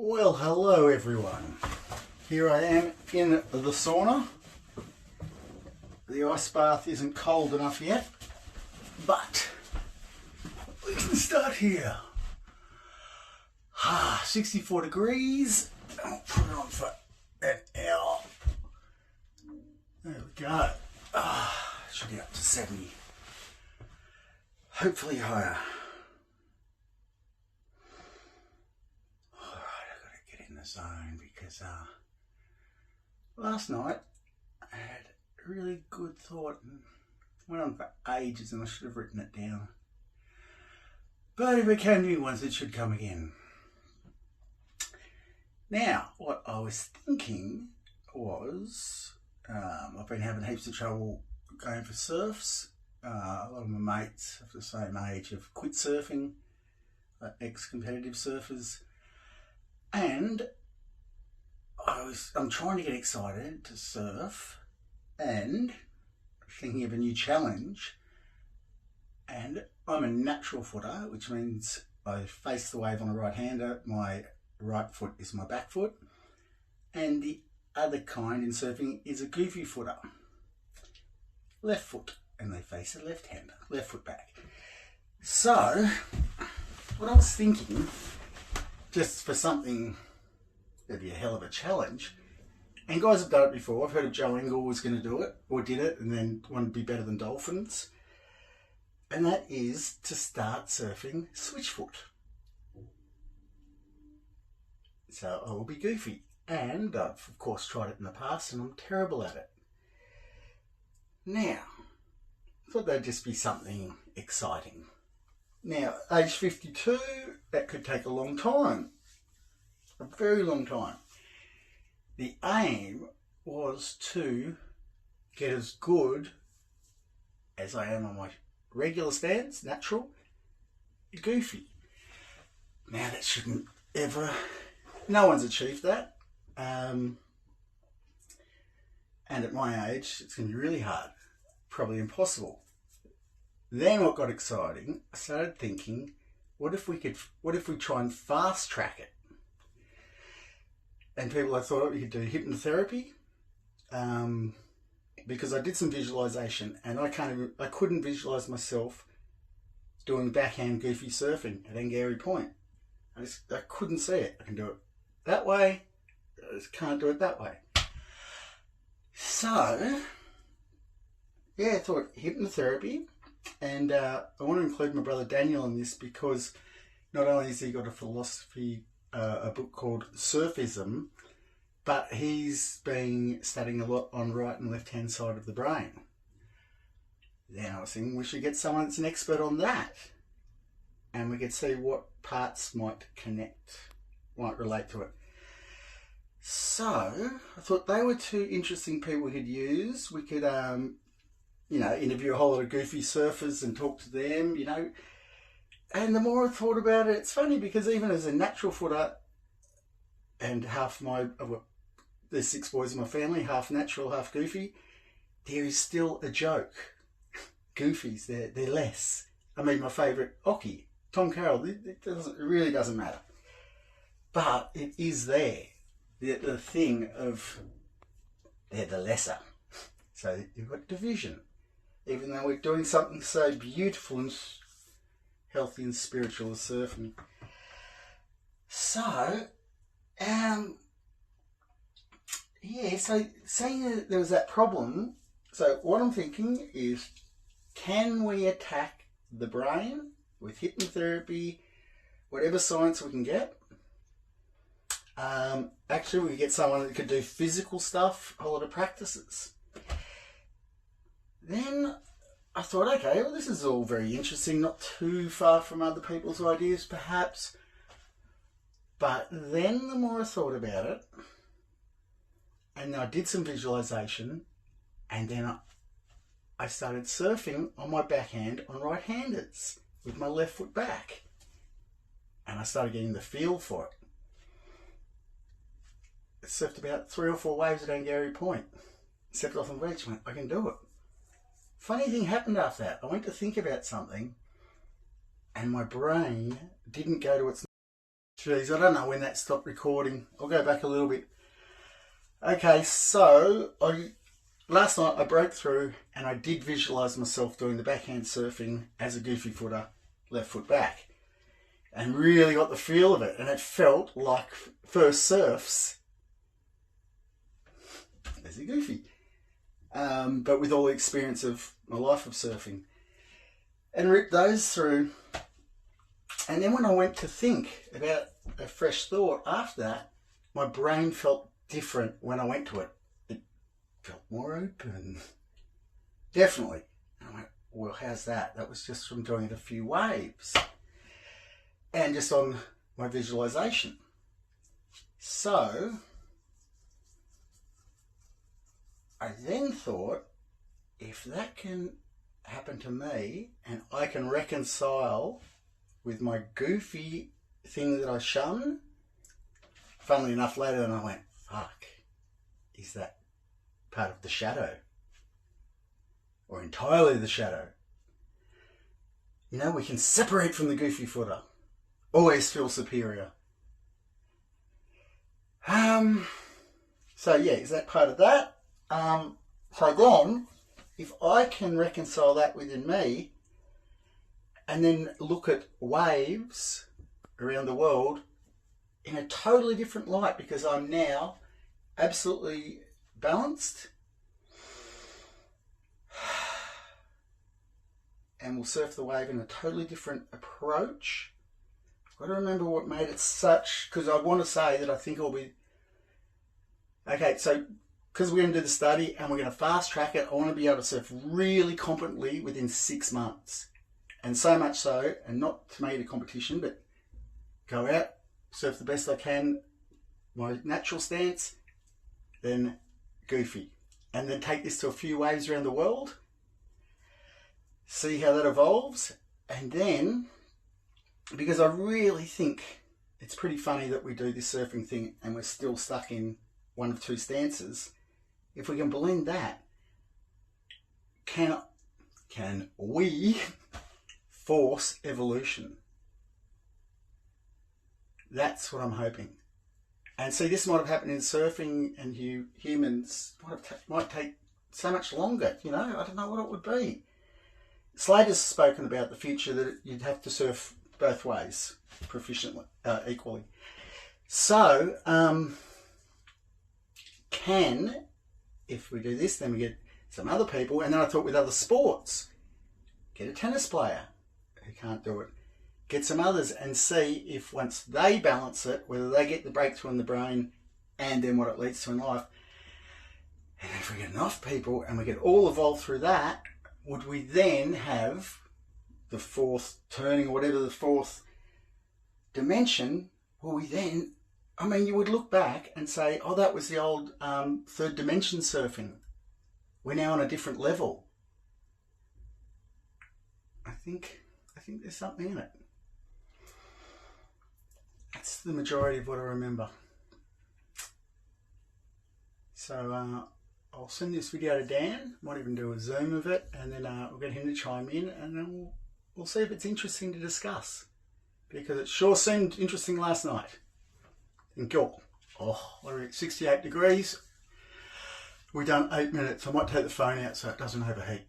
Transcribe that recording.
Well, hello everyone. Here I am in the sauna. The ice bath isn't cold enough yet, but we can start here. 64 degrees. I'll put it on for an hour. There we go. Should be up to 70. Hopefully higher. Zone because last night I had a really good thought and went on for ages and I should have written it down, but if it came new ones it should come again. Now what I was thinking was I've been having heaps of trouble going for surfs. A lot of my mates of the same age have quit surfing, ex-competitive surfers. And I'm trying to get excited to surf and thinking of a new challenge. And I'm a natural footer, which means I face the wave on a right-hander. My right foot is my back foot. And the other kind in surfing is a goofy footer. Left foot, and they face a left-hander, left foot back. So, what I was thinking, just for something that'd be a hell of a challenge, and guys have done it before. I've heard of Joe Engle was going to do it, or did it, and then wanted to be better than dolphins, and that is to start surfing switchfoot. So I will be goofy, and I've of course tried it in the past and I'm terrible at it. Now, I thought that'd just be something exciting. Now, age 52, that could take a long time. A very long time. The aim was to get as good as I am on my regular stance, natural, goofy. Now that shouldn't ever, no one's achieved that. And at my age, it's going to be really hard, probably impossible. Then what got exciting, I started thinking, what if we try and fast track it? And I thought we could do hypnotherapy, because I did some visualization and I couldn't visualize myself doing backhand goofy surfing at Angary Point. I couldn't see it. I can do it that way, I just can't do it that way. So, yeah, I thought hypnotherapy. And I want to include my brother Daniel in this because not only has he got a philosophy, a book called Surfism, but he's been studying a lot on right and left hand side of the brain. Then I was thinking we should get someone that's an expert on that, and we could see what parts might relate to it. So I thought they were two interesting people we could use. We could interview a whole lot of goofy surfers and talk to them, And the more I thought about it, it's funny because even as a natural footer, and there's 6 boys in my family, half natural, half goofy, there is still a joke. Goofies, they're less. I mean, my favourite, Ockie, Tom Carroll, it really doesn't matter. But it is there. The thing of, they're the lesser. So you've got division. Even though we're doing something so beautiful and healthy and spiritual as surfing. So, so saying that there was that problem, so what I'm thinking is, can we attack the brain with hypnotherapy, whatever science we can get? Actually, we could get someone that could do physical stuff, a whole lot of practices. Then I thought, okay, well, this is all very interesting, not too far from other people's ideas, perhaps. But then the more I thought about it, and I did some visualization, and then I started surfing on my backhand on right-handers with my left foot back. And I started getting the feel for it. I surfed about 3 or 4 waves at Angary Point. Stepped off the beach, went, I can do it. Funny thing happened after that. I went to think about something and my brain didn't go to its Geez, I don't know when that stopped recording. I'll go back a little bit. Okay, so last night I broke through and I did visualise myself doing the backhand surfing as a goofy footer, left foot back, and really got the feel of it. And it felt like first surfs as a goofy, but with all the experience of my life of surfing, and ripped those through. And then when I went to think about a fresh thought after that, my brain felt different when I went to it. It felt more open. Definitely. And I went, well, how's that? That was just from doing it a few waves and just on my visualization. So I then thought, if that can happen to me and I can reconcile with my goofy thing that I shun, funnily enough, later then I went, fuck, is that part of the shadow? Or entirely the shadow? You know, we can separate from the goofy footer. Always feel superior. So yeah, is that part of that? So then, if I can reconcile that within me, and then look at waves around the world in a totally different light, because I'm now absolutely balanced and will surf the wave in a totally different approach. I've got to remember what made it such, because I want to say that I think it'll be... Okay, so because we're going to do the study and we're going to fast track it, I want to be able to surf really competently within 6 months. And so much so, and not to make it a competition, but go out, surf the best I can, my natural stance, then goofy. And then take this to a few waves around the world, see how that evolves. And then, because I really think it's pretty funny that we do this surfing thing and we're still stuck in one of two stances, if we can blend that, can we force evolution? That's what I'm hoping. And see, this might have happened in surfing, and humans might take so much longer. You know, I don't know what it would be. Slater's spoken about the future that you'd have to surf both ways proficiently, equally. So, if we do this, then we get some other people, and then I thought with other sports, get a tennis player who can't do it, get some others, and see if once they balance it, whether they get the breakthrough in the brain and then what it leads to in life. And if we get enough people and we get all evolved through that, would we then have the fourth turning, or whatever the fourth dimension? Will we then, I mean, you would look back and say, oh, that was the old third dimension surfing. We're now on a different level. I think there's something in it. That's the majority of what I remember. So I'll send this video to Dan. Might even do a Zoom of it, and then we'll get him to chime in, and then we'll see if it's interesting to discuss, because it sure seemed interesting last night. In Gil. We're at 68 degrees. We've done 8 minutes. I might take the phone out so it doesn't overheat.